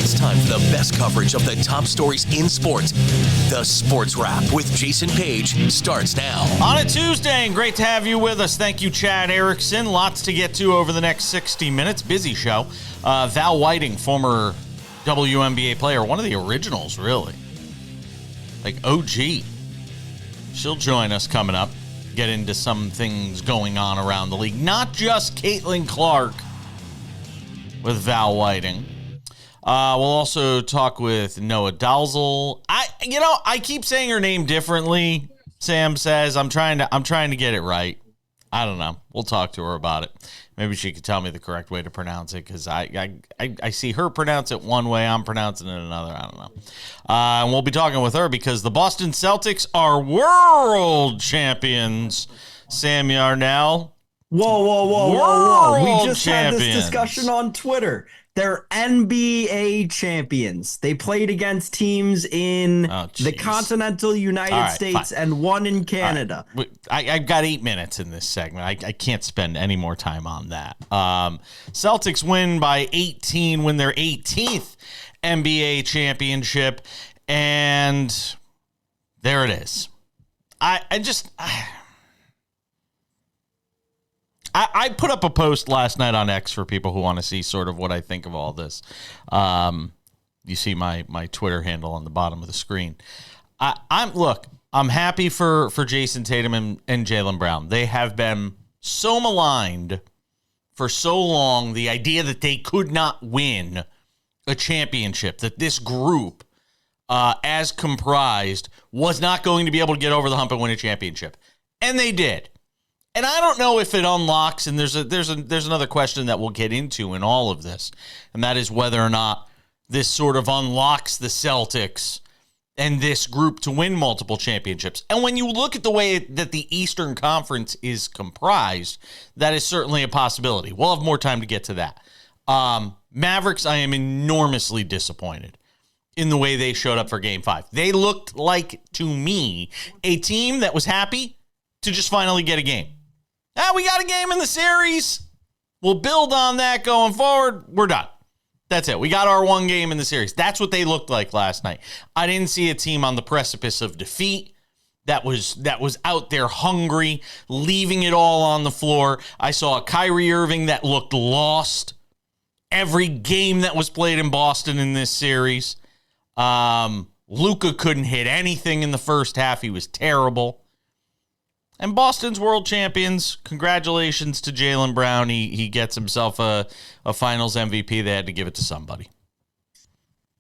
It's time for the best coverage of the top stories in sports. The Sports Wrap with Jason Page starts now. On a Tuesday, and great to have you with us. Thank you, Chad Erickson. Lots to get to over the next 60 minutes. Busy show. Val Whiting, former WNBA player, one of the originals, really. Like OG. She'll join us coming up. Get into some things going on around the league. Not just Caitlin Clark with Val Whiting. We'll also talk with Noah Dalzell. I keep saying her name differently. Sam says I'm trying to get it right. I don't know. We'll talk to her about it. Maybe she could tell me the correct way to pronounce it, because I see her pronounce it one way, I'm pronouncing it another. I don't know. And we'll be talking with her because the Boston Celtics are world champions. Sam Yarnell. Whoa. We just had this discussion on Twitter. They're NBA champions. They played against teams in the continental United States and one in Canada. Right. I've got 8 minutes in this segment. I can't spend any more time on that. Celtics win by 18, win their 18th NBA championship, and there it is. I put up a post last night on X for people who want to see sort of what I think of all this. You see my Twitter handle on the bottom of the screen. I'm happy for Jason Tatum and Jaylen Brown. They have been so maligned for so long. The idea that they could not win a championship, that this group, as comprised, was not going to be able to get over the hump and win a championship, and they did. And I don't know if it unlocks, and there's another question that we'll get into in all of this, and that is whether or not this sort of unlocks the Celtics and this group to win multiple championships. And when you look at the way that the Eastern Conference is comprised, that is certainly a possibility. We'll have more time to get to that. Mavericks, I am enormously disappointed in the way they showed up for Game 5. They looked like, to me, a team that was happy to just finally get a game. We got a game in the series. We'll build on that going forward. We're done. That's it. We got our one game in the series. That's what they looked like last night. I didn't see a team on the precipice of defeat that was out there hungry, leaving it all on the floor. I saw a Kyrie Irving that looked lost every game that was played in Boston in this series. Luka couldn't hit anything in the first half. He was terrible. And Boston's world champions. Congratulations to Jaylen Brown. He gets himself a finals MVP. They had to give it to somebody.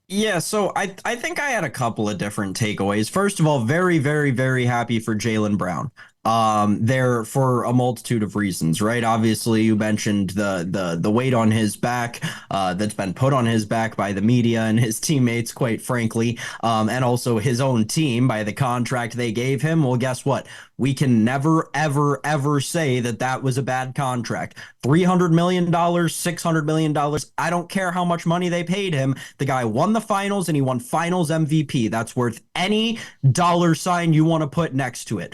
Yeah, so I think I had a couple of different takeaways. First of all, very, very, very happy for Jaylen Brown. There for a multitude of reasons, right? Obviously, you mentioned the weight on his back that's been put on his back by the media and his teammates, quite frankly, and also his own team by the contract they gave him. Well, guess what? We can never, ever, ever say that was a bad contract. $300 million, $600 million. I don't care how much money they paid him. The guy won the finals and he won finals MVP. That's worth any dollar sign you want to put next to it.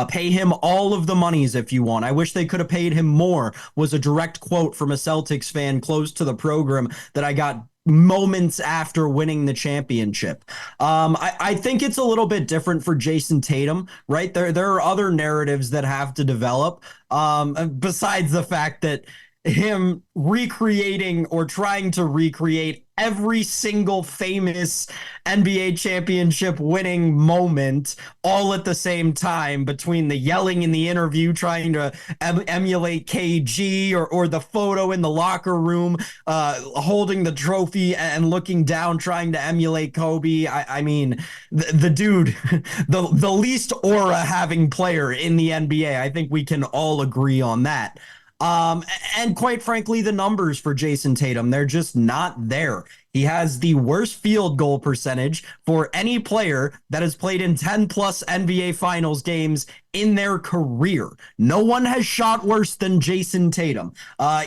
Pay him all of the monies if you want. I wish they could have paid him more, was a direct quote from a Celtics fan close to the program that I got moments after winning the championship. I think it's a little bit different for Jason Tatum, right? There are other narratives that have to develop, besides the fact that him recreating or trying to recreate every single famous NBA championship winning moment all at the same time, between the yelling in the interview trying to emulate KG or the photo in the locker room holding the trophy and looking down trying to emulate Kobe. I mean, the dude, the least aura having player in the NBA. I think we can all agree on that. And quite frankly, the numbers for Jason Tatum, they're just not there. He has the worst field goal percentage for any player that has played in 10 plus NBA finals games in their career. No one has shot worse than Jason Tatum.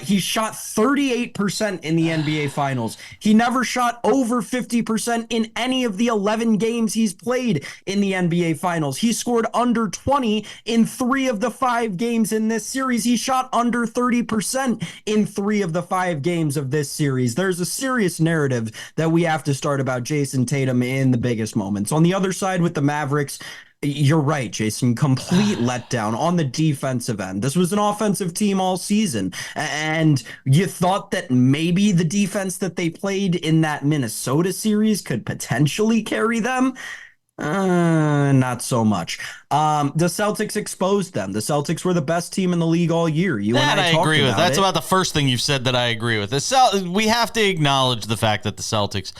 He shot 38% in the NBA Finals. He never shot over 50% in any of the 11 games he's played in the NBA Finals. He scored under 20 in 3 of the 5 games in this series. He shot under 30% in 3 of the 5 games of this series. There's a serious narrative that we have to start about Jason Tatum in the biggest moments. On the other side with the Mavericks, you're right, Jason. Complete letdown on the defensive end. This was an offensive team all season. And you thought that maybe the defense that they played in that Minnesota series could potentially carry them. Not so much. The Celtics exposed them. The Celtics were the best team in the league all year. That I agree with. That's about the first thing you've said that I agree with. We have to acknowledge the fact that the Celtics...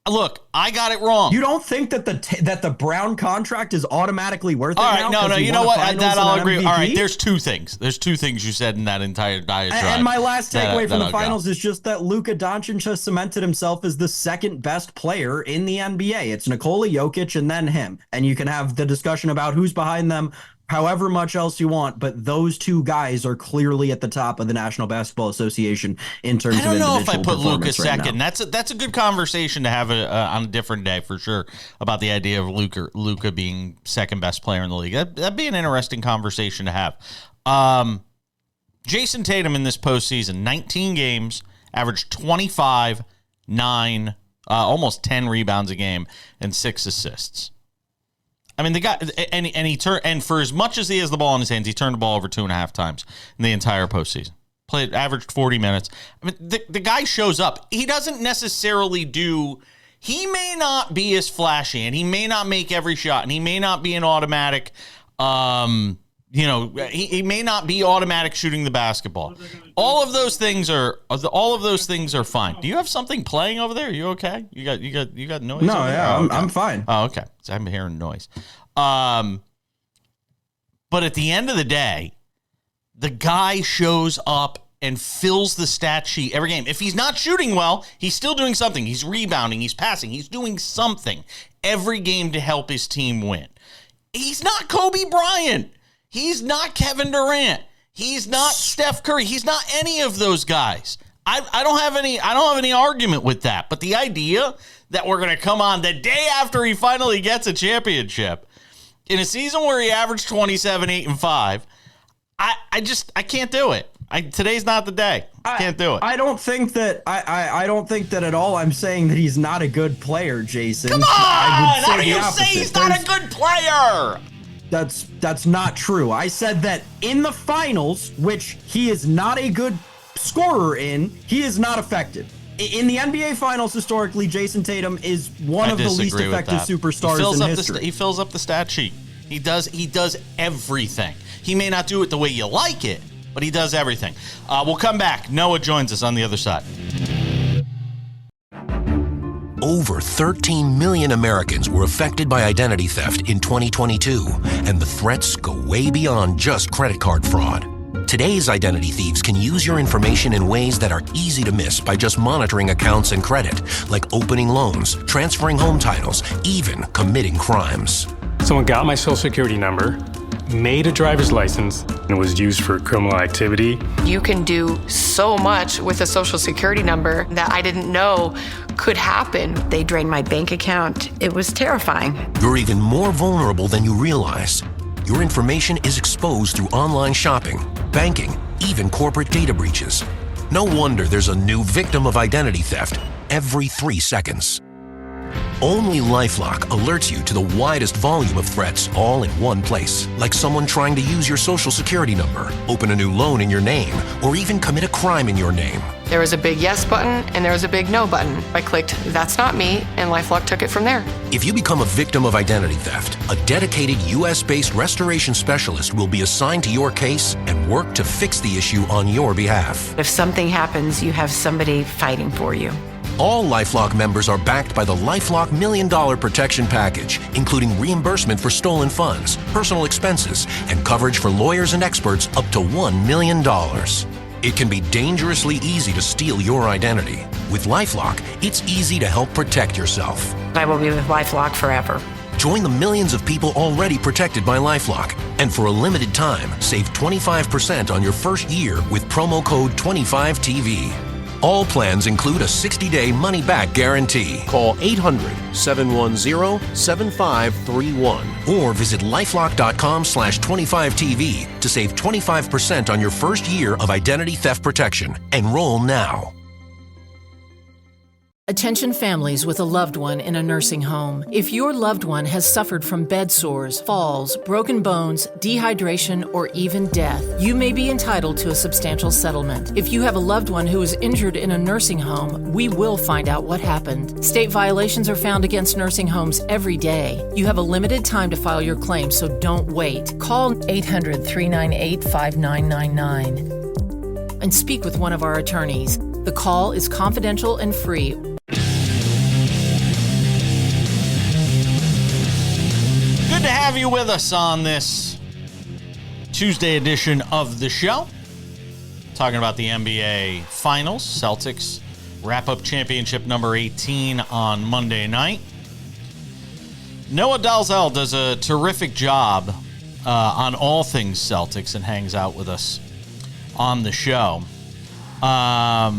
Look, I got it wrong. You don't think that the Brown contract is automatically worth it? All right, now? No. You know what? That I'll agree. MVP? All right, there's 2 things. There's 2 things you said in that entire diatribe. And my last takeaway from the finals is just that Luka Doncic has cemented himself as the second best player in the NBA. It's Nikola Jokic and then him. And you can have the discussion about who's behind them however much else you want, but those 2 guys are clearly at the top of the National Basketball Association in terms of individual performance. I don't know if I put Luka second. That's a good conversation to have on a different day for sure about the idea of Luka being second best player in the league. That'd be an interesting conversation to have. Jason Tatum in this postseason, 19 games, averaged 25, 9, almost 10 rebounds a game, and 6 assists. I mean, the guy, and for as much as he has the ball in his hands, he turned the ball over 2.5 times in the entire postseason. Averaged 40 minutes. I mean, the guy shows up. He doesn't necessarily he may not be as flashy, and he may not make every shot, and he may not be an automatic, he may not be automatic shooting the basketball. All of those things are fine. Do you have something playing over there? Are you okay? You got noise? No, over yeah, there? Okay. I'm fine. Oh, okay. So I'm hearing noise. But at the end of the day, the guy shows up and fills the stat sheet every game. If he's not shooting well, he's still doing something. He's rebounding, he's passing, he's doing something every game to help his team win. He's not Kobe Bryant. He's not Kevin Durant. He's not Steph Curry. He's not any of those guys. I don't have any argument with that. But the idea that we're going to come on the day after he finally gets a championship in a season where he averaged 27, 8, and 5, I can't do it. Today's not the day. I can't do it. I don't think that at all. I'm saying that he's not a good player, Jason. Come on! How do you say he's not a good player? That's not true. I said that in the finals, which he is not a good scorer in, he is not effective. In the NBA Finals, historically, Jason Tatum is one of the least effective superstars in history. He fills up the stat sheet. He does everything. He may not do it the way you like it, but he does everything. We'll come back. Noah joins us on the other side. Over 13 million Americans were affected by identity theft in 2022, and the threats go way beyond just credit card fraud. Today's identity thieves can use your information in ways that are easy to miss by just monitoring accounts and credit, like opening loans, transferring home titles, even committing crimes. Someone got my social security number, made a driver's license, and it was used for criminal activity. You can do so much with a social security number that I didn't know could happen. They drained my bank account. It was terrifying. You're even more vulnerable than you realize. Your information is exposed through online shopping, banking, even corporate data breaches. No wonder there's a new victim of identity theft every 3 seconds. Only LifeLock alerts you to the widest volume of threats all in one place, like someone trying to use your social security number, open a new loan in your name, or even commit a crime in your name. There was a big yes button and there was a big no button. I clicked, "That's not me," and LifeLock took it from there. If you become a victim of identity theft, a dedicated U.S.-based restoration specialist will be assigned to your case and work to fix the issue on your behalf. If something happens, you have somebody fighting for you. All LifeLock members are backed by the LifeLock $1 Million Protection Package, including reimbursement for stolen funds, personal expenses, and coverage for lawyers and experts up to $1 million. It can be dangerously easy to steal your identity. With LifeLock, it's easy to help protect yourself. I will be with LifeLock forever. Join the millions of people already protected by LifeLock. And for a limited time, save 25% on your first year with promo code 25TV. All plans include a 60-day money-back guarantee. Call 800-710-7531. Or visit lifelock.com/25TV to save 25% on your first year of identity theft protection. Enroll now. Attention families with a loved one in a nursing home. If your loved one has suffered from bed sores, falls, broken bones, dehydration, or even death, you may be entitled to a substantial settlement. If you have a loved one who is injured in a nursing home, we will find out what happened. State violations are found against nursing homes every day. You have a limited time to file your claim, so don't wait. Call 800-398-5999 and speak with one of our attorneys. The call is confidential and free. Good to have you with us on this Tuesday edition of the show. Talking about the NBA Finals. Celtics wrap up championship number 18 on Monday night. Noah Dalzell does a terrific job on all things Celtics and hangs out with us on the show. I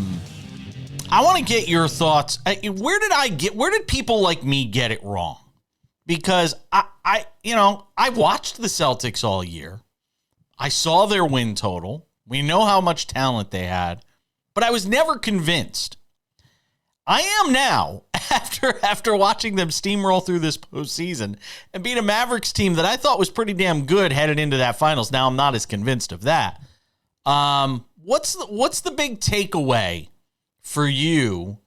want to get your thoughts. Where did people like me get it wrong? Because I watched the Celtics all year. I saw their win total. We know how much talent they had, but I was never convinced. I am now after watching them steamroll through this postseason and beat a Mavericks team that I thought was pretty damn good headed into that finals. Now I'm not as convinced of that. What's the big takeaway for you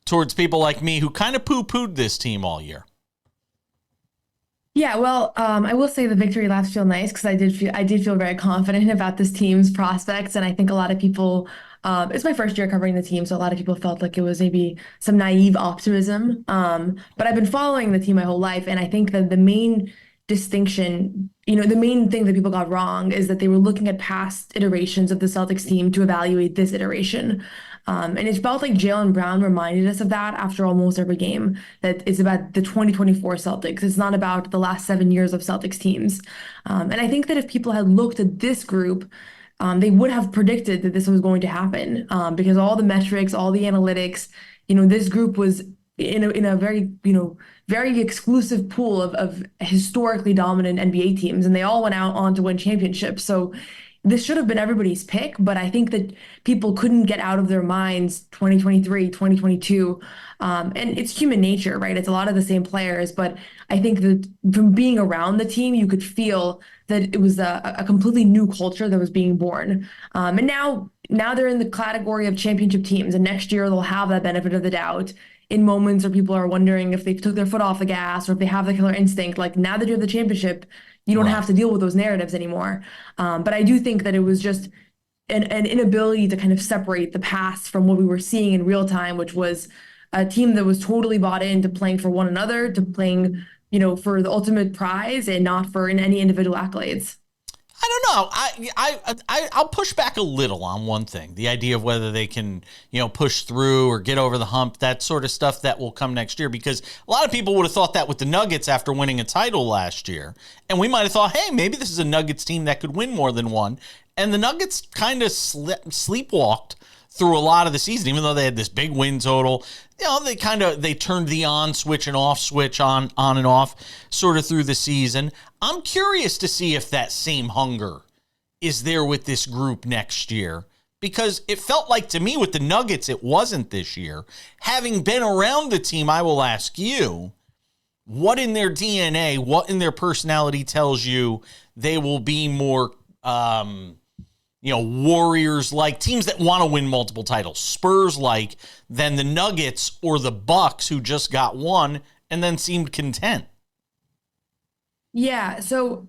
towards people like me who kind of poo-pooed this team all year? Yeah, well, I will say the victory laps feel nice because I did feel very confident about this team's prospects, and I think a lot of people. It's my first year covering the team, so a lot of people felt like it was maybe some naive optimism. But I've been following the team my whole life, and I think that the main distinction, the main thing that people got wrong is that they were looking at past iterations of the Celtics team to evaluate this iteration. And it felt like Jaylen Brown reminded us of that after almost every game, that it's about the 2024 Celtics. It's not about the last 7 years of Celtics teams. And I think that if people had looked at this group, they would have predicted that this was going to happen because all the metrics, all the analytics, this group was in a very, very exclusive pool of historically dominant NBA teams, and they all went out on to win championships. So this should have been everybody's pick, but I think that people couldn't get out of their minds 2023, 2022. And it's human nature, right? It's a lot of the same players, but I think that from being around the team, you could feel that it was a completely new culture that was being born. And now they're in the category of championship teams, and next year they'll have that benefit of the doubt in moments where people are wondering if they took their foot off the gas or if they have the killer instinct. Like, now that you have the championship, you don't have to deal with those narratives anymore. But I do think that it was just an inability to kind of separate the past from what we were seeing in real time, which was a team that was totally bought into playing for one another, to playing, for the ultimate prize and not for any individual accolades. I don't know. I'll push back a little on one thing, the idea of whether they can, push through or get over the hump, that sort of stuff that will come next year, because a lot of people would have thought that with the Nuggets after winning a title last year. And we might have thought, hey, maybe this is a Nuggets team that could win more than one. And the Nuggets kind of sleepwalked through a lot of the season, even though they had this big win total. They turned the on switch and off switch on and off sort of through the season. I'm curious to see if that same hunger is there with this group next year, because it felt like to me with the Nuggets, it wasn't this year. Having been around the team, I will ask you, what in their DNA, what in their personality tells you they will be more, Warriors-like, teams that want to win multiple titles, Spurs-like, than the Nuggets or the Bucks, who just got one and then seemed content? Yeah. So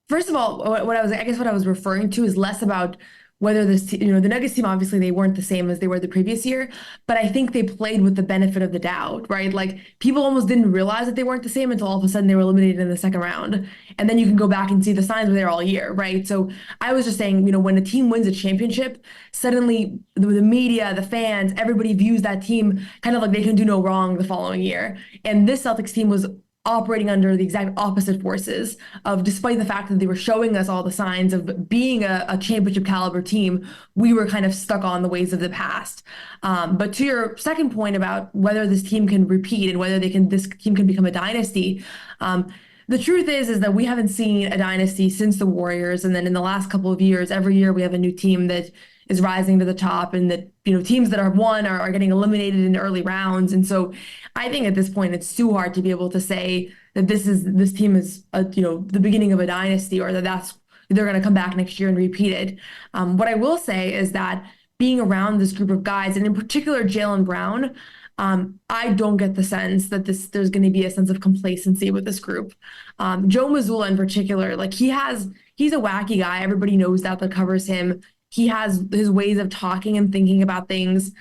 first of all, what I was referring to is less about whether this, the Nuggets team, obviously they weren't the same as they were the previous year, but I think they played with the benefit of the doubt, right? Like, people almost didn't realize that they weren't the same until all of a sudden they were eliminated in the second round. And then you can go back and see the signs were there all year, right? So I was just saying, when a team wins a championship, suddenly the media, the fans, everybody views that team kind of like they can do no wrong the following year. And this Celtics team was operating under the exact opposite forces of, despite the fact that they were showing us all the signs of being a championship caliber team, we were kind of stuck on the ways of the past. But to your second point about whether this team can repeat and whether this team can become a dynasty, the truth is that we haven't seen a dynasty since the Warriors. And then in the last couple of years, every year we have a new team that is rising to the top, and that, teams that have won are getting eliminated in early rounds. And so I think at this point, it's too hard to be able to say that this team is the beginning of a dynasty, or that they're going to come back next year and repeat it. What I will say is that being around this group of guys, and in particular Jaylen Brown, I don't get the sense that there's going to be a sense of complacency with this group. Joe Mazzulla in particular, he's a wacky guy. Everybody knows that covers him. He has his ways of talking and thinking about things,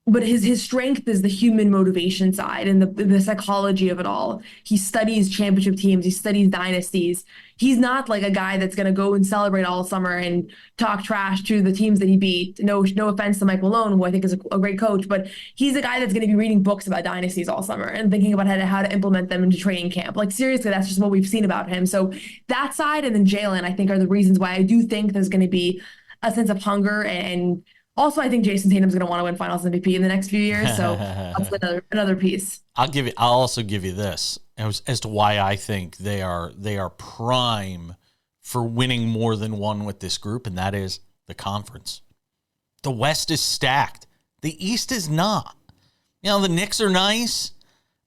but his strength is the human motivation side and the psychology of it all. He studies championship teams. He studies dynasties. He's not like a guy that's going to go and celebrate all summer and talk trash to the teams that he beat. No offense to Mike Malone, who I think is a great coach, but he's a guy that's going to be reading books about dynasties all summer and thinking about how to implement them into training camp. Seriously, that's just what we've seen about him. So that side, and then Jaylen, I think, are the reasons why I do think there's going to be a sense of hunger. And also, I think Jason Tatum's going to want to win Finals MVP in the next few years. So that's another piece. I'll also give you this as to why I think they are prime for winning more than one with this group, and that is the conference. The West is stacked. The East is not. The Knicks are nice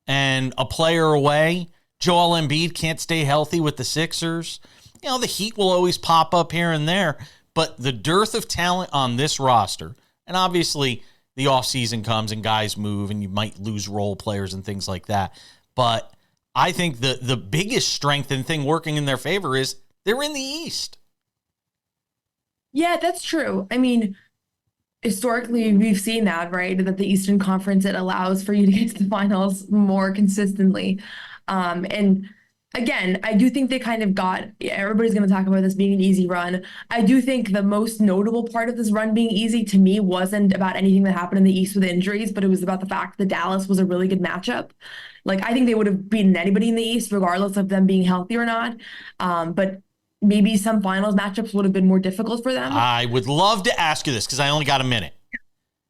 and a player away. Joel Embiid can't stay healthy with the Sixers. The Heat will always pop up here and there. But the dearth of talent on this roster, and obviously the offseason comes and guys move and you might lose role players and things like that. But I think the biggest strength and thing working in their favor is they're in the East. Yeah, that's true. I mean, historically, we've seen that, right? That the Eastern Conference, it allows for you to get to the finals more consistently. And again, I do think they kind of everybody's going to talk about this being an easy run. I do think the most notable part of this run being easy to me wasn't about anything that happened in the East with injuries, but it was about the fact that Dallas was a really good matchup. I think they would have beaten anybody in the East, regardless of them being healthy or not. But maybe some finals matchups would have been more difficult for them. I would love to ask you this because I only got a minute.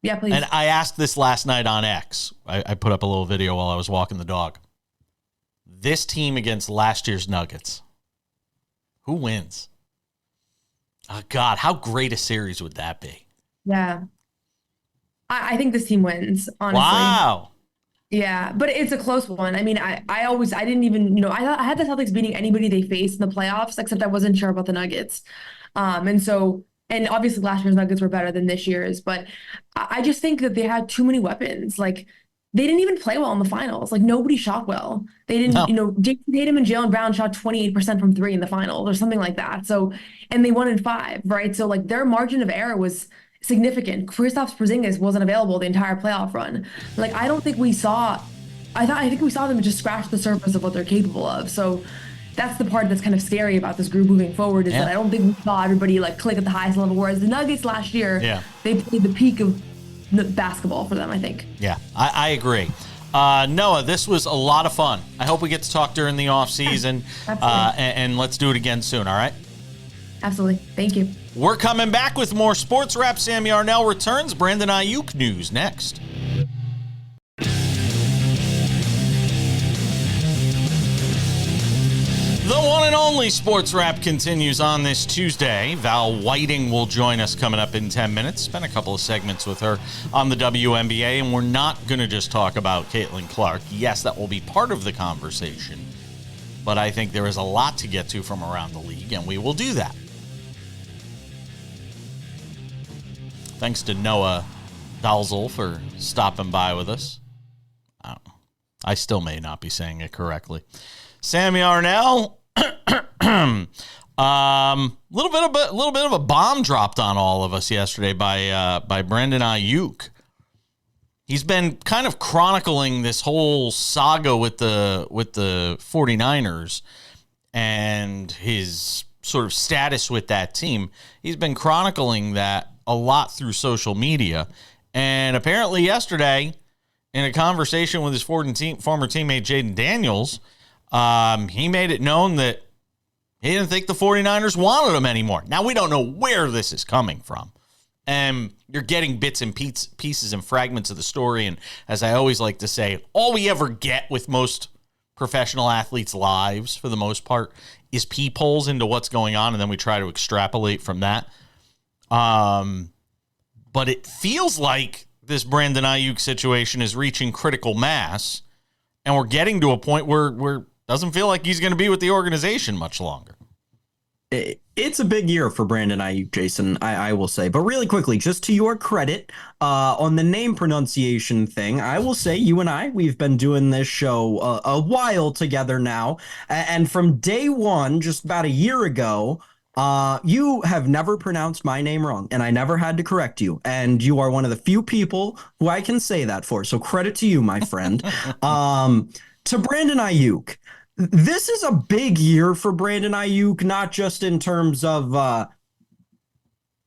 Yeah, please. And I asked this last night on X. I put up a little video while I was walking the dog. This team against last year's Nuggets, who wins? Oh, God, how great a series would that be? Yeah. I think this team wins, honestly. Wow. Yeah, but it's a close one. I mean, I didn't even, I had the Celtics beating anybody they faced in the playoffs, except I wasn't sure about the Nuggets. And obviously last year's Nuggets were better than this year's, but I just think that they had too many weapons. They didn't even play well in the finals. Nobody shot well. They didn't, Jason Tatum and Jaylen Brown shot 28% from three in the finals or something like that. So, and they won in 5, right? So their margin of error was significant. Kristaps Porzingis wasn't available the entire playoff run. I think we saw them just scratch the surface of what they're capable of. So that's the part that's kind of scary about this group moving forward is that I don't think we saw everybody click at the highest level. Whereas the Nuggets last year, they played the peak of basketball for them, I think. Yeah, I agree. Noah, this was a lot of fun. I hope we get to talk during the off season, and let's do it again soon. All right? Absolutely. Thank you. We're coming back with more Sports Wrap. Sammy Arnell returns. Brandon Aiyuk news next. The one and only Sports Wrap continues on this Tuesday. Val Whiting will join us coming up in 10 minutes. Spent a couple of segments with her on the WNBA, and we're not going to just talk about Caitlin Clark. Yes, that will be part of the conversation, but I think there is a lot to get to from around the league, and we will do that. Thanks to Noah Dalzell for stopping by with us. I still may not be saying it correctly. Sammy Arnell, little bit of a bomb dropped on all of us yesterday by Brandon Aiyuk. He's been kind of chronicling this whole saga with the 49ers and his sort of status with that team. He's been chronicling that a lot through social media, and apparently yesterday in a conversation with his former teammate Jaden Daniels, he made it known that he didn't think the 49ers wanted him anymore. Now, we don't know where this is coming from. And you're getting bits and pieces and fragments of the story. And as I always like to say, all we ever get with most professional athletes' lives, for the most part, is peepholes into what's going on, and then we try to extrapolate from that. But it feels like this Brandon Aiyuk situation is reaching critical mass, and we're getting to a point where it doesn't feel like he's going to be with the organization much longer. It's a big year for Brandon Aiyuk, Jason, I will say. But really quickly, just to your credit, on the name pronunciation thing, I will say you and we've been doing this show a while together now. And from day one, just about a year ago, you have never pronounced my name wrong, and I never had to correct you. And you are one of the few people who I can say that for. So credit to you, my friend. To Brandon Aiyuk. This is a big year for Brandon Aiyuk, not just in terms of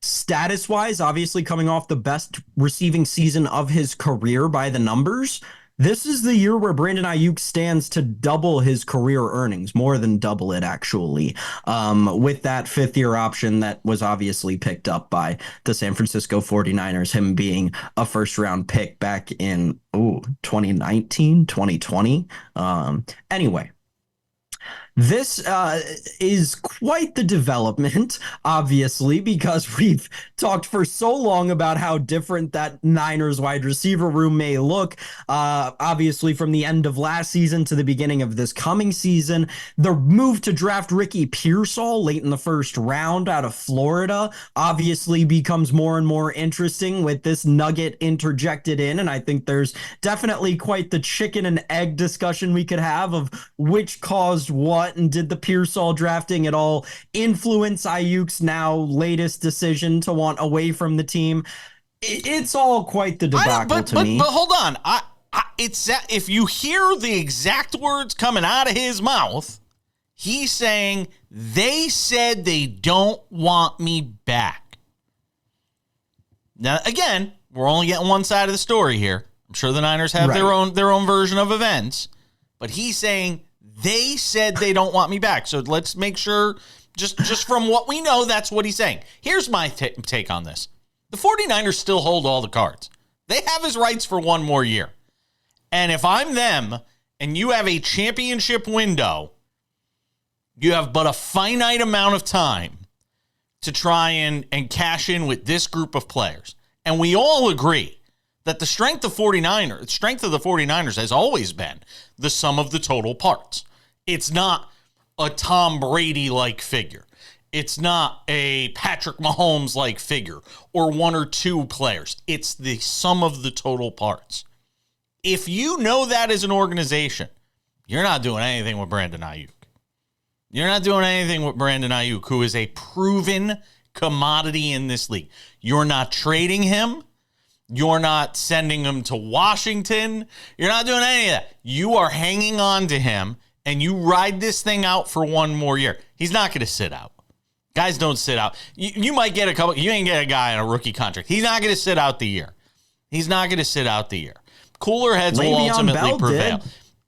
status-wise, obviously coming off the best receiving season of his career by the numbers. This is the year where Brandon Aiyuk stands to double his career earnings, more than double it, actually, with that fifth-year option that was obviously picked up by the San Francisco 49ers, him being a first-round pick back in 2019, 2020. Anyway. This is quite the development, obviously, because we've talked for so long about how different that Niners wide receiver room may look, obviously from the end of last season to the beginning of this coming season. The move to draft Ricky Pearsall late in the first round out of Florida obviously becomes more and more interesting with this nugget interjected in, and I think there's definitely quite the chicken and egg discussion we could have of which caused what. And did the Pearsall drafting at all influence Aiyuk's now latest decision to want away from the team? It's all quite the debacle to me. But hold on. It's if you hear the exact words coming out of his mouth, he's saying, they said they don't want me back. Now, again, we're only getting one side of the story here. I'm sure the Niners have their own version of events, but he's saying, they said they don't want me back. So let's make sure, just from what we know, that's what he's saying. Here's my take on this. The 49ers still hold all the cards. They have his rights for one more year. And if I'm them and you have a championship window, you have but a finite amount of time to try and cash in with this group of players. And we all agree that the strength of the 49ers has always been the sum of the total parts. It's not a Tom Brady-like figure. It's not a Patrick Mahomes-like figure or one or two players. It's the sum of the total parts. If you know that as an organization, you're not doing anything with Brandon Aiyuk. You're not doing anything with Brandon Aiyuk, who is a proven commodity in this league. You're not trading him. You're not sending him to Washington. You're not doing any of that. You are hanging on to him, and you ride this thing out for one more year. He's not going to sit out. Guys don't sit out. You might get you ain't get a guy on a rookie contract. He's not going to sit out the year. He's not going to sit out the year. Cooler heads will ultimately prevail.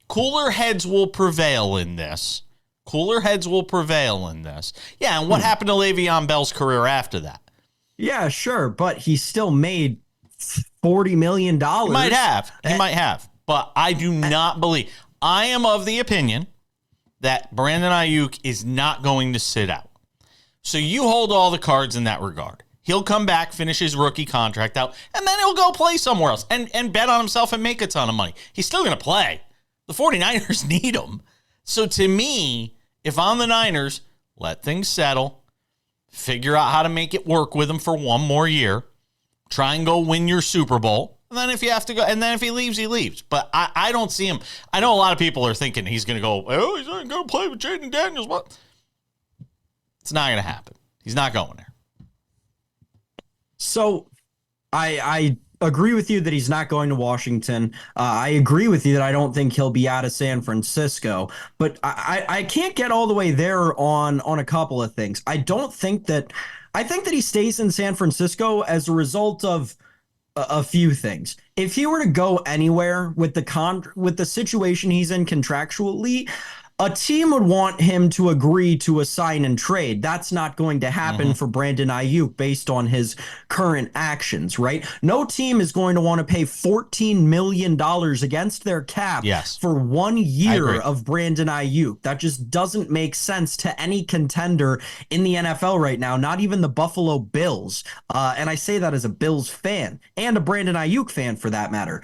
Cooler heads will prevail in this. Yeah, and what happened to Le'Veon Bell's career after that? Yeah, sure, but he still made $40 million. He might have. But I do not believe. I am of the opinion that Brandon Aiyuk is not going to sit out. So you hold all the cards in that regard. He'll come back, finish his rookie contract out, and then he'll go play somewhere else and bet on himself and make a ton of money. He's still going to play. The 49ers need him. So to me, if I'm the Niners, let things settle, figure out how to make it work with him for one more year, try and go win your Super Bowl. And then if you have to go, and then if he leaves, he leaves. But I don't see him. I know a lot of people are thinking he's going to go, oh, he's not going to play with Jaden Daniels. What? It's not going to happen. He's not going there. So I agree with you that he's not going to Washington. I agree with you that I don't think he'll be out of San Francisco. But I can't get all the way there on a couple of things. I think that he stays in San Francisco as a result of a few things. If he were to go anywhere with the situation he's in contractually, a team would want him to agree to a sign and trade. That's not going to happen for Brandon Aiyuk based on his current actions, right? No team is going to want to pay $14 million against their cap for 1 year of Brandon Aiyuk. That just doesn't make sense to any contender in the NFL right now, not even the Buffalo Bills. And I say that as a Bills fan and a Brandon Aiyuk fan for that matter.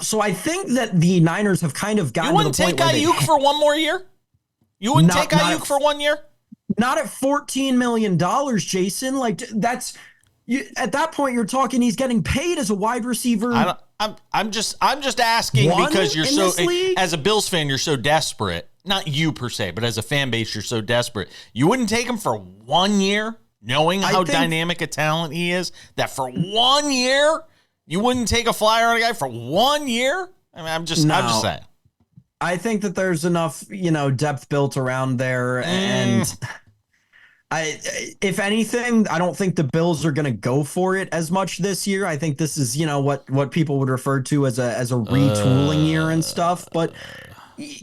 So I think that the Niners have kind of gotten to the point where you wouldn't take Aiyuk for 1 more year? You wouldn't take Aiyuk for 1 year? Not at $14 million, Jason. Like that's at that point you're talking he's getting paid as a wide receiver. I'm just asking because you're so as a Bills fan you're so desperate. Not you per se, but as a fan base you're so desperate. You wouldn't take him for 1 year, knowing how dynamic a talent he is. That for 1 year you wouldn't take a flyer on a guy for 1 year. I mean, I'm just saying. I think that there's enough, depth built around there, and if anything, I don't think the Bills are going to go for it as much this year. I think this is, what people would refer to as a retooling year and stuff. But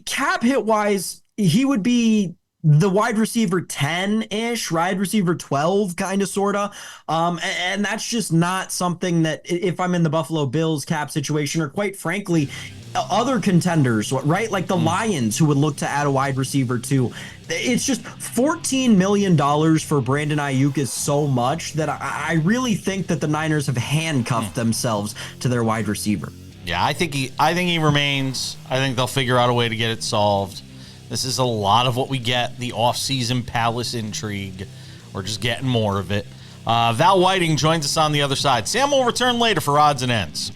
cap hit wise, he would be the wide receiver 10-ish, wide receiver 12, kind of, sort of. And that's just not something that if I'm in the Buffalo Bills cap situation, or quite frankly, other contenders, right? Like the Lions, who would look to add a wide receiver too. It's just $14 million for Brandon Aiyuk is so much that I really think that the Niners have handcuffed themselves to their wide receiver. Yeah, I think he remains. I think they'll figure out a way to get it solved. This is a lot of what we get, the offseason Palace intrigue. We're just getting more of it. Val Whiting joins us on the other side. Sam will return later for Odds and Ends.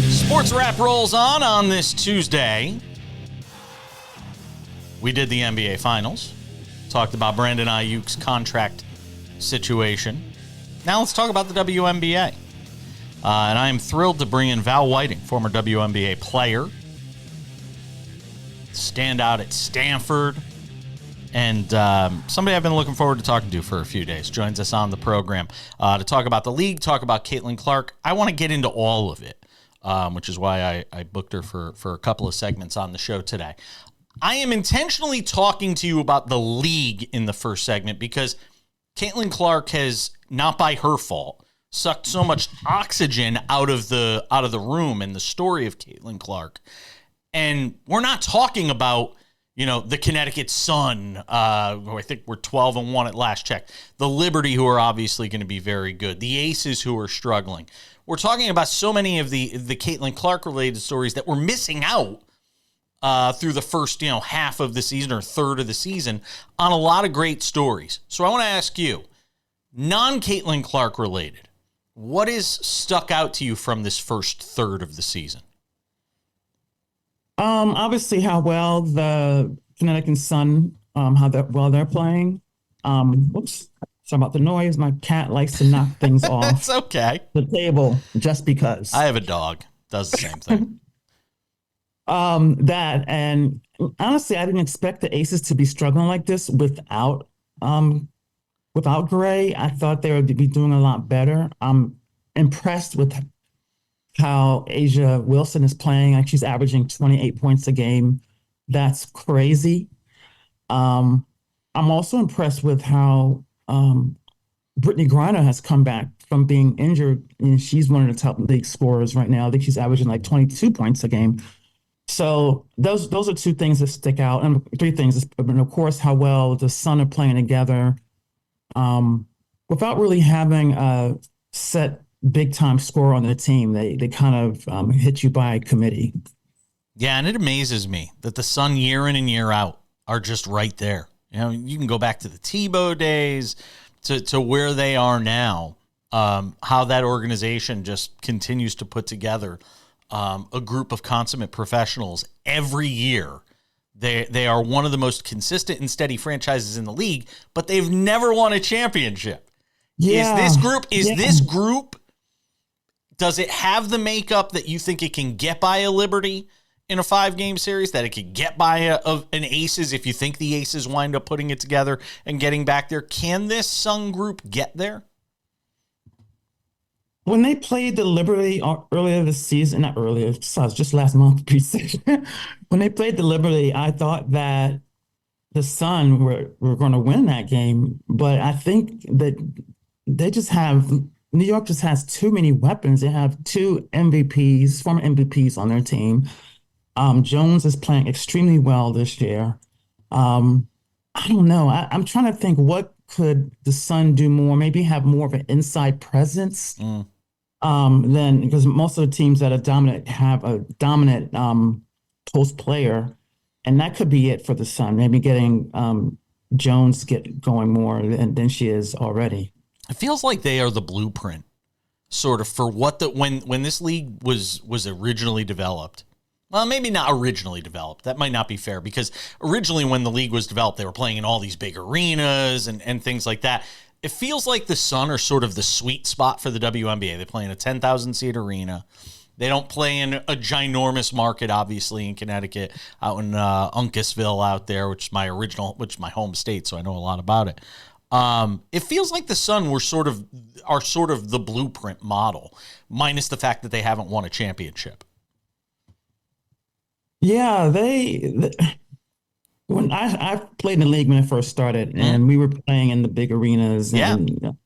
Sports Wrap rolls on this Tuesday. We did the NBA Finals. Talked about Brandon Aiyuk's contract situation. Now let's talk about the WNBA. And I am thrilled to bring in Val Whiting, former WNBA player, standout at Stanford, and somebody I've been looking forward to talking to for a few days. Joins us on the program to talk about the league, talk about Caitlin Clark. I want to get into all of it, which is why I booked her for a couple of segments on the show today. I am intentionally talking to you about the league in the first segment because Caitlin Clark has, not by her fault, sucked so much oxygen out of the room and the story of Caitlin Clark. And we're not talking about, the Connecticut Sun, who I think we're 12-1 at last check. The Liberty, who are obviously going to be very good. The Aces, who are struggling. We're talking about so many of the Caitlin Clark related stories that we're missing out through the first, half of the season or third of the season on a lot of great stories. So I want to ask you, non-Caitlin Clark related, what is stuck out to you from this first third of the season? Obviously how well the Connecticut Sun, well they're playing. Whoops, sorry about the noise. My cat likes to knock things off. It's okay. The table just because. I have a dog. Does the same thing. That, and honestly, I didn't expect the Aces to be struggling like this without Gray. I thought they would be doing a lot better. I'm impressed with how Asia Wilson is playing. Like, she's averaging 28 points a game. That's crazy. I'm also impressed with how Brittany Griner has come back from being injured, and she's one of the top league scorers right now. I think she's averaging like 22 points a game. So those are two things that stick out, and three things. And of course, how well the Sun are playing together, without really having a set big time score on the team. They kind of hit you by committee. Yeah, and it amazes me that the Sun year in and year out are just right there. You can go back to the Tebow days to where they are now. How that organization just continues to put together a group of consummate professionals every year. They are one of the most consistent and steady franchises in the league, but they've never won a championship. Yeah. This group, does it have the makeup that you think it can get by a Liberty? in a 5-game series, that it could get by an Aces if you think the Aces wind up putting it together and getting back there. Can this Sun group get there? When they played the Liberty earlier this season, not earlier, just last month, preseason. When they played the Liberty, I thought that the Sun were going to win that game, but I think that New York just has too many weapons. They have 2 MVPs, former MVPs on their team. Jones is playing extremely well this year. I don't know. I'm trying to think, what could the Sun do more? Maybe have more of an inside presence. Then, because most of the teams that are dominant have a dominant post player, and that could be it for the Sun. Maybe getting Jones get going more than she is already. It feels like they are the blueprint, sort of, for what when this league was originally developed. Well, maybe not originally developed. That might not be fair, because originally when the league was developed, they were playing in all these big arenas and things like that. It feels like the Sun are sort of the sweet spot for the WNBA. They play in a 10,000-seat arena. They don't play in a ginormous market, obviously, in Connecticut, out in Uncasville out there, which is my home state, so I know a lot about it. It feels like the Sun are sort of the blueprint model, minus the fact that they haven't won a championship. Yeah, when I played in the league when it first started, and we were playing in the big arenas. And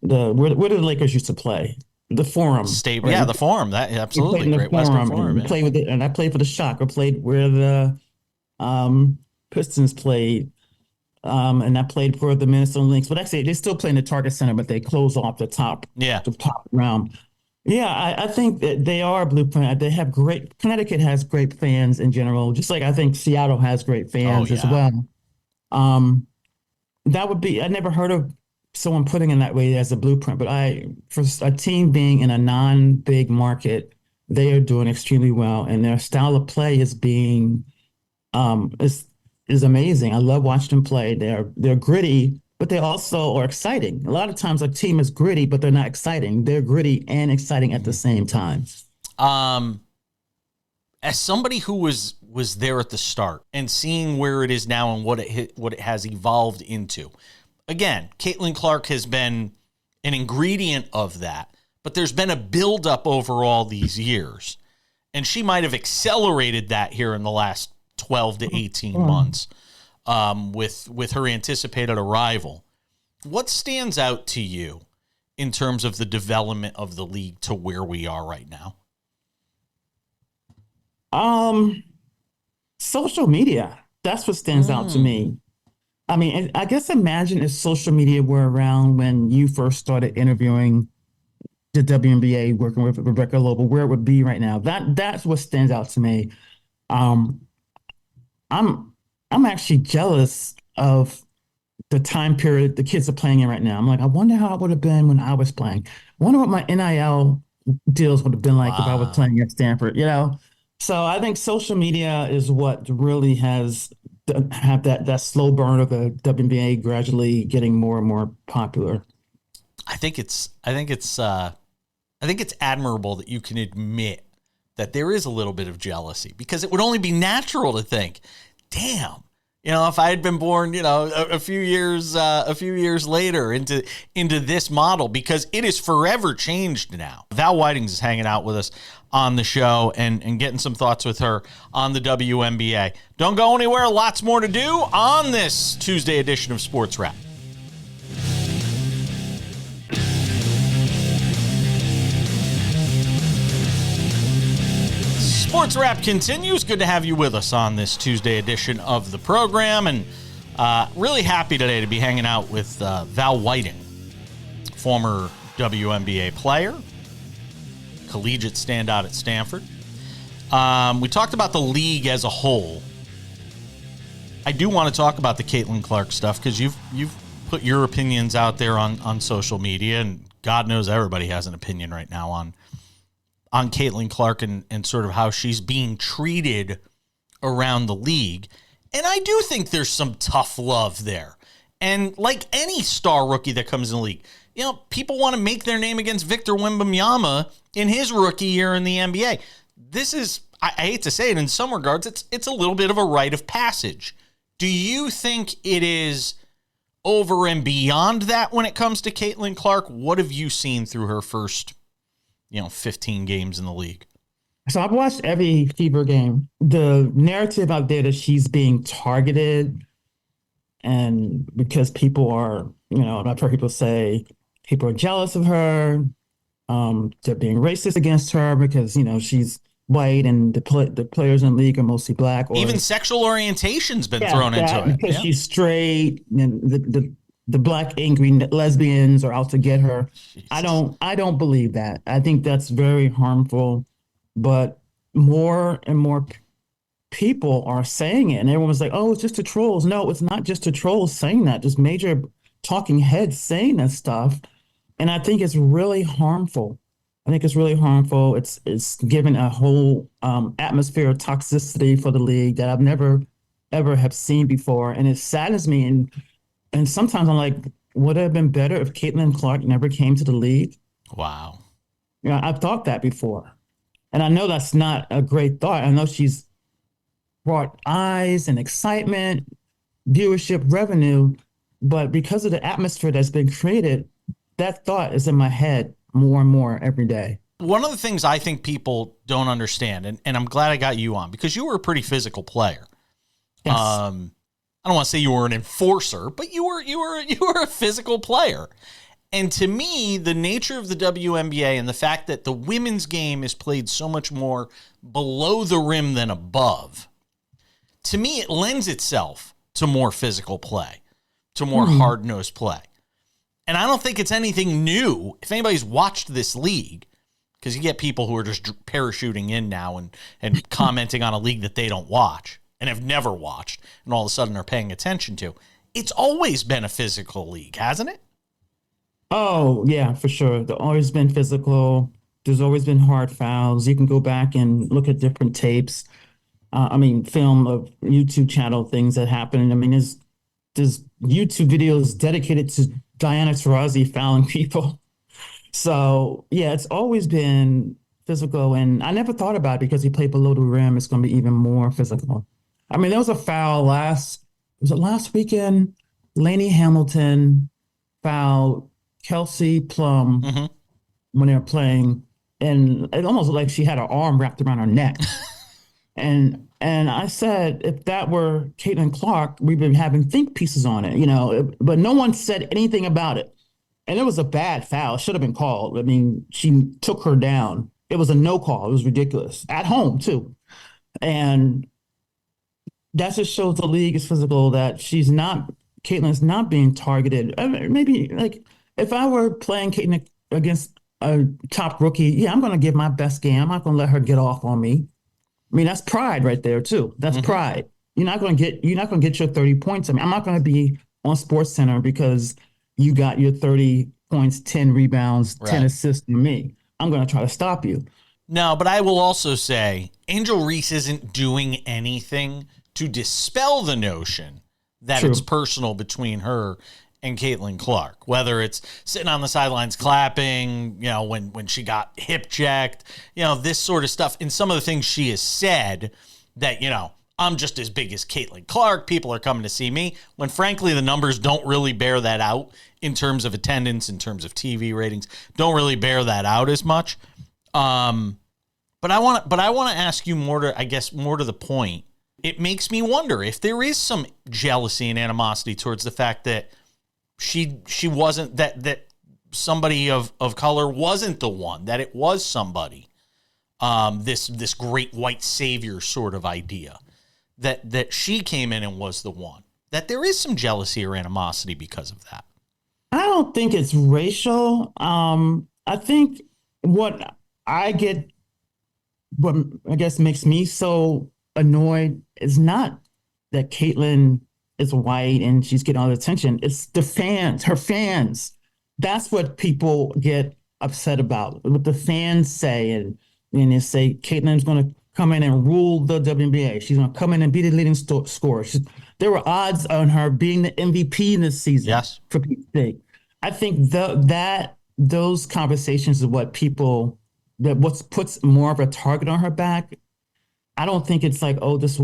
where the Lakers used to play, the Forum. Right? Yeah, the Forum. That absolutely great Western Forum. And played with it, and I played for the Shock. I played where the Pistons played, and I played for the Minnesota Lynx. But actually, they still play in the Target Center, but they close off the top round. Yeah, I think that they are a blueprint. They have Connecticut has great fans in general, just like I think Seattle has great fans as well. That would be, I never heard of someone putting it that way as a blueprint, but for a team being in a non-big market, they are doing extremely well, and their style of play is is amazing. I love watching them play. They're gritty, but they also are exciting. A lot of times a team is gritty, but they're not exciting. They're gritty and exciting at the same time. As somebody who was there at the start and seeing where it is now and what it has evolved into, again, Caitlin Clark has been an ingredient of that, but there's been a buildup over all these years, and she might have accelerated that here in the last 12 to 18 months. With her anticipated arrival. What stands out to you in terms of the development of the league to where we are right now? Social media. That's what stands out to me. I mean, I guess imagine if social media were around when you first started interviewing the WNBA, working with Rebecca Lobo, where it would be right now. That's what stands out to me. I'm actually jealous of the time period the kids are playing in right now. I'm like, I wonder how it would have been when I was playing. I wonder what my NIL deals would have been like if I was playing at Stanford, So I think social media is what really has have that slow burn of the WNBA gradually getting more and more popular. I think it's admirable that you can admit that there is a little bit of jealousy, because it would only be natural to think, damn, if I had been born, a few years later into this model, because it is forever changed now. Val Whiting is hanging out with us on the show and getting some thoughts with her on the WNBA. Don't go anywhere. Lots more to do on this Tuesday edition of Sports Wrap. Sports Wrap continues. Good to have you with us on this Tuesday edition of the program, and really happy today to be hanging out with Val Whiting, former WNBA player, collegiate standout at Stanford. We talked about the league as a whole. I do want to talk about the Caitlin Clark stuff, because you've put your opinions out there on social media, and God knows everybody has an opinion right now on Caitlin Clark and sort of how she's being treated around the league. And I do think there's some tough love there. And like any star rookie that comes in the league, people want to make their name against Victor Wembanyama in his rookie year in the NBA. this is, I hate to say it, in some regards, it's a little bit of a rite of passage. Do you think it is over and beyond that when it comes to Caitlin Clark? What have you seen through her first, 15 games in the league? So I've watched every Fever game. The narrative out there that she's being targeted, and because people are, I've heard people say people are jealous of her. They're being racist against her because, she's white and the players in the league are mostly black. Or even sexual orientation's been thrown into it. Because she's straight, and the black angry lesbians are out to get her. Jesus. I don't believe that. I think that's very harmful. But more and more people are saying it, and everyone was like, "Oh, it's just the trolls." No, it's not just the trolls saying that. Just major talking heads saying that stuff, and I think it's really harmful. It's given a whole atmosphere of toxicity for the league that I've never ever have seen before, and it saddens me. And sometimes I'm like, would it have been better if Caitlin Clark never came to the league? Wow. I've thought that before. And I know that's not a great thought. I know she's brought eyes and excitement, viewership, revenue, but because of the atmosphere that's been created, that thought is in my head more and more every day. One of the things I think people don't understand, and I'm glad I got you on, because you were a pretty physical player. Yes. I don't want to say you were an enforcer, but you were a physical player. And to me, the nature of the WNBA and the fact that the women's game is played so much more below the rim than above, to me, it lends itself to more physical play, to more hard-nosed play. And I don't think it's anything new. If anybody's watched this league, because you get people who are just parachuting in now and commenting on a league that they don't watch and have never watched, and all of a sudden are paying attention to, it's always been a physical league, hasn't it? Oh, yeah, for sure. There's always been physical. There's always been hard fouls. You can go back and look at different tapes. Film of YouTube channel things that happen. There's YouTube videos dedicated to Diana Taurasi fouling people. So, yeah, it's always been physical. And I never thought about it because he played below the rim. It's going to be even more physical. There was a foul last weekend? Lainey Hamilton fouled Kelsey Plum when they were playing, and it almost looked like she had her arm wrapped around her neck. and I said, if that were Caitlin Clark, we've been having think pieces on it, but no one said anything about it. And it was a bad foul. It should have been called. She took her down. It was a no call. It was ridiculous. At home, too. And that just shows the league is physical, that Caitlin's not being targeted. Maybe, if I were playing Caitlin against a top rookie, I'm going to give my best game. I'm not going to let her get off on me. That's pride right there too. That's pride. You're not going to get your 30 points. I'm not going to be on SportsCenter because you got your 30 points, 10 rebounds, 10 assists from me. I'm going to try to stop you. No, but I will also say Angel Reese isn't doing anything to dispel the notion that it's personal between her and Caitlin Clark, whether it's sitting on the sidelines clapping, when she got hip checked, this sort of stuff. And some of the things she has said that, I'm just as big as Caitlin Clark. People are coming to see me, when frankly, the numbers don't really bear that out in terms of attendance, in terms of TV ratings, don't really bear that out as much. But I want to ask you more to the point. It makes me wonder if there is some jealousy and animosity towards the fact that she wasn't, that somebody of color wasn't the one, that it was somebody, this great white savior sort of idea, that she came in and was the one, that there is some jealousy or animosity because of that. I don't think it's racial. I think what I guess makes me so annoyed is not that Caitlin is white and she's getting all the attention. It's the fans, her fans. That's what people get upset about, what the fans say. And they say Caitlin's going to come in and rule the WNBA. She's going to come in and be the leading scorer. There were odds on her being the MVP in this season. Yes. For Pete's sake. I think those conversations are what people that what puts more of a target on her back. I don't think it's like, oh, this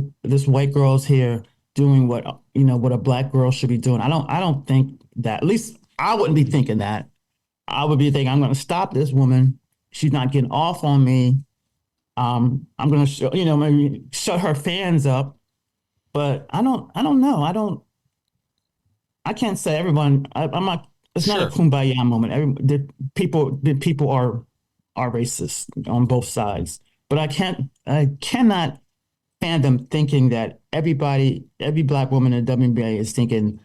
white girl's here doing what what a black girl should be doing. I don't think that. At least I wouldn't be thinking that. I would be thinking, I'm going to stop this woman. She's not getting off on me. I'm going to maybe shut her fans up. But I don't know. I can't say everyone. I'm not. It's not a kumbaya moment. People are racist on both sides. But I cannot fathom thinking that every black woman in the WNBA is thinking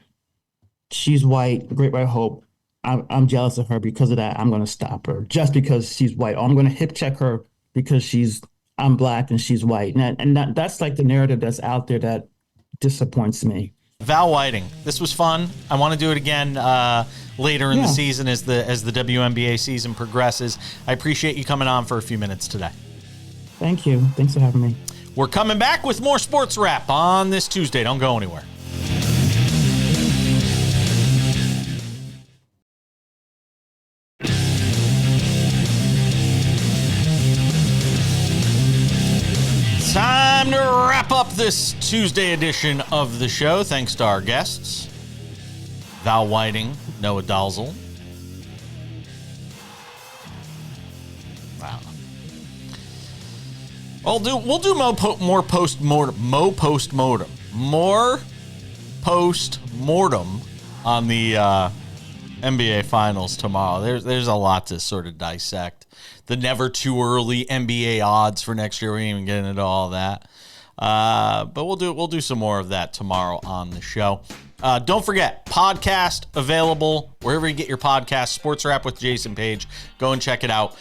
she's white, great white hope. I'm jealous of her because of that. I'm going to stop her just because she's white. Or I'm going to hip check her because I'm black and she's white. And that's like the narrative that's out there that disappoints me. Val Whiting, this was fun. I want to do it again later in the season as the WNBA season progresses. I appreciate you coming on for a few minutes today. Thank you. Thanks for having me. We're coming back with more Sports Wrap on this Tuesday. Don't go anywhere. Time to wrap up this Tuesday edition of the show. Thanks to our guests, Val Whiting, Noah Dalzell. Wow. We'll do more post-mortem on the NBA Finals tomorrow. There's a lot to sort of dissect. The never too early NBA odds for next year. We ain't even getting into all that. But we'll do some more of that tomorrow on the show. Don't forget, podcast available wherever you get your podcast. Sports Wrap with Jason Page. Go and check it out.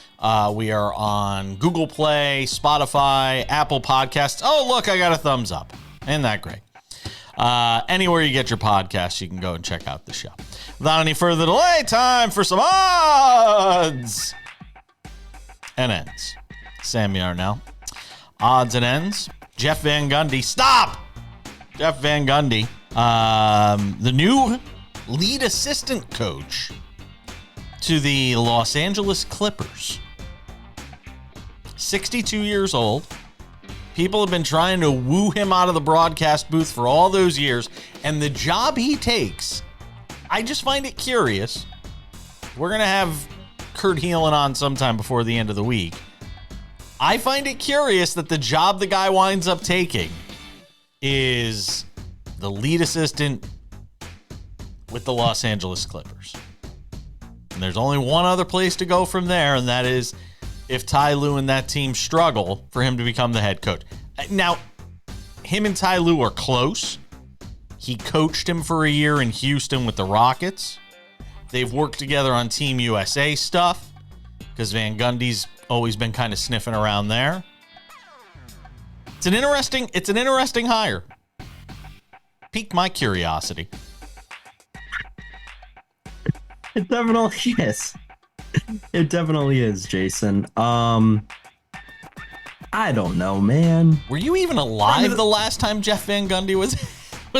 We are on Google Play, Spotify, Apple Podcasts. Oh, look, I got a thumbs up. Isn't that great? Anywhere you get your podcasts, you can go and check out the show. Without any further delay, time for some odds and ends. Sammy Arnell. Odds and ends. Jeff Van Gundy. Stop! Jeff Van Gundy. The new lead assistant coach to the Los Angeles Clippers. 62 years old. People have been trying to woo him out of the broadcast booth for all those years. And the job he takes, I just find it curious. We're going to have Kurt Heelan on sometime before the end of the week. I find it curious that the job the guy winds up taking is the lead assistant with the Los Angeles Clippers. And there's only one other place to go from there, and that is if Ty Lue and that team struggle for him to become the head coach. Now, him and Ty Lue are close. He coached him for a year in Houston with the Rockets. They've worked together on Team USA stuff because Van Gundy's always been kind of sniffing around there. It's an interesting hire. Piqued my curiosity. It definitely is. It definitely is, Jason. I don't know, man. Were you even alive the last time Jeff Van Gundy was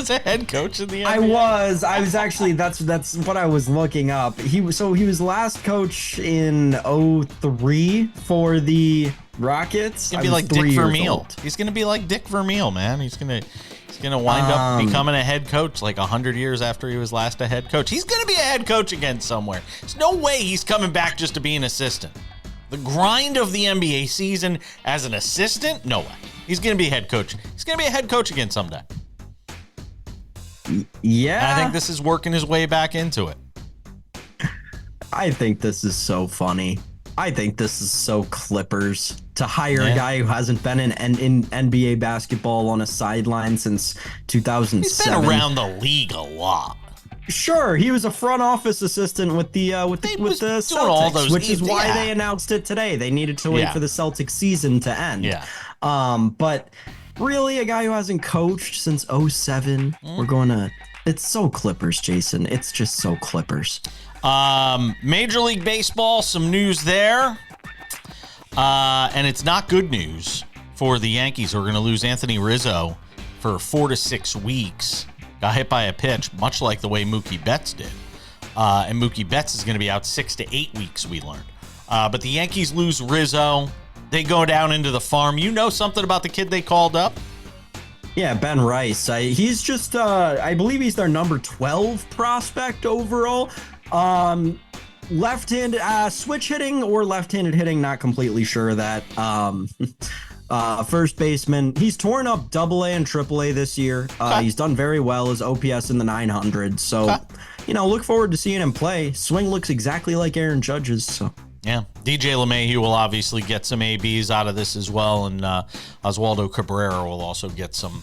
a head coach in the NBA? I was actually, that's what I was looking up. He was last coach in 2003 for the Rockets. He's gonna be like Dick Vermeil. He's gonna be like Dick Vermeil, man. He's gonna wind up becoming a head coach like 100 years after he was last a head coach. He's gonna be a head coach again somewhere. There's no way he's coming back just to be an assistant. The grind of the NBA season as an assistant? No way. He's gonna be a head coach. He's gonna be a head coach again someday. Yeah. And I think this is working his way back into it. I think this is so funny. I think this is so Clippers to hire a guy who hasn't been in NBA basketball on a sideline since 2007. He's been around the league a lot. Sure, he was a front office assistant with the Celtics, which is why they announced it today. They needed to wait for the Celtics season to end. Yeah. But really, a guy who hasn't coached since 2007. It's so Clippers, Jason. It's just so Clippers. Major League Baseball, some news there. And it's not good news for the Yankees, who are going to lose Anthony Rizzo for 4 to 6 weeks. Got hit by a pitch, much like the way Mookie Betts did. And Mookie Betts is going to be out 6 to 8 weeks, we learned. But the Yankees lose Rizzo. They go down into the farm. You know something about the kid they called up? Yeah, Ben Rice. He's just, I believe he's their number 12 prospect overall. Left-handed, switch hitting or left-handed hitting, not completely sure of that. First baseman. He's torn up AA and AAA this year. He's done very well. His OPS in the 900s. So, look forward to seeing him play. Swing looks exactly like Aaron Judge's. So. Yeah, DJ LeMahieu will obviously get some ABs out of this as well, and Oswaldo Cabrera will also get some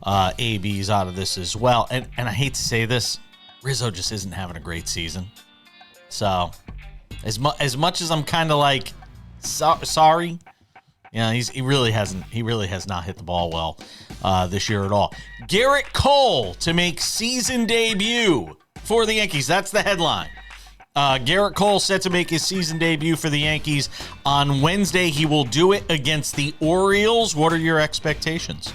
ABs out of this as well. And I hate to say this, Rizzo just isn't having a great season. So, as much as I'm kind of like sorry, he really has not hit the ball well this year at all. Garrett Cole to make season debut for the Yankees. That's the headline. Garrett Cole set to make his season debut for the Yankees on Wednesday. He will do it against the Orioles. What are your expectations?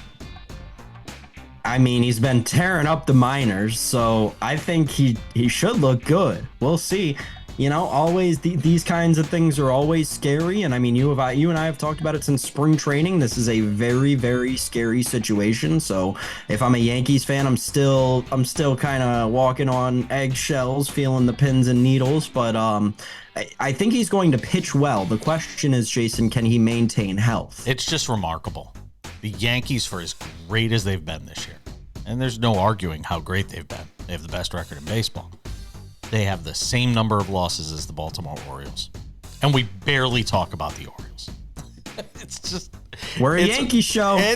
I mean, he's been tearing up the minors, so I think he should look good. We'll see. Always these kinds of things are always scary, and I mean, you and I have talked about it since spring training. This is a very, very scary situation. So if I'm a Yankees fan, I'm still kind of walking on eggshells, feeling the pins and needles. But I think he's going to pitch well. The question is, Jason, can he maintain health? It's just remarkable. The Yankees, for as great as they've been this year, and there's no arguing how great they've been. They have the best record in baseball. They have the same number of losses as the Baltimore Orioles. And we barely talk about the Orioles. It's just... We're a Yankee show. We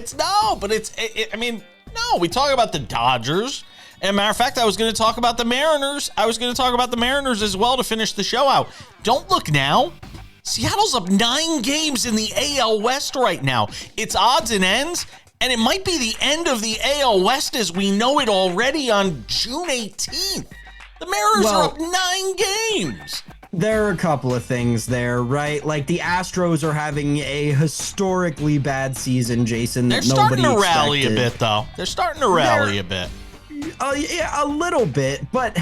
talk about the Dodgers. And matter of fact, I was going to talk about the Mariners. As well to finish the show out. Don't look now. Seattle's up 9 games in the AL West right now. It's odds and ends. And it might be the end of the AL West as we know it already on June 18th. The Mariners are up 9 games. There are a couple of things there, right? Like the Astros are having a historically bad season, Jason. They're starting to rally a bit, though. Yeah, a little bit. But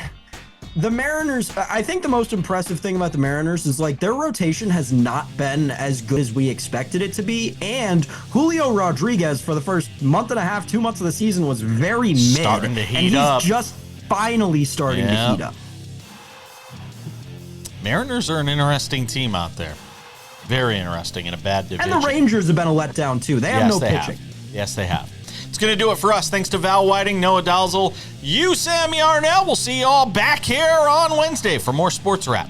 the Mariners, I think the most impressive thing about the Mariners is like their rotation has not been as good as we expected it to be. And Julio Rodriguez for the first month and a half, 2 months of the season was very mid. Starting to heat up. And he's just finally starting to heat up. Mariners are an interesting team out there. Very interesting in a bad division. And the Rangers have been a letdown too. They have no pitching. Yes, they have. It's going to do it for us. Thanks to Val Whiting, Noah Dalzell, you, Sam Yarnell. We'll see you all back here on Wednesday for more Sports Wrap.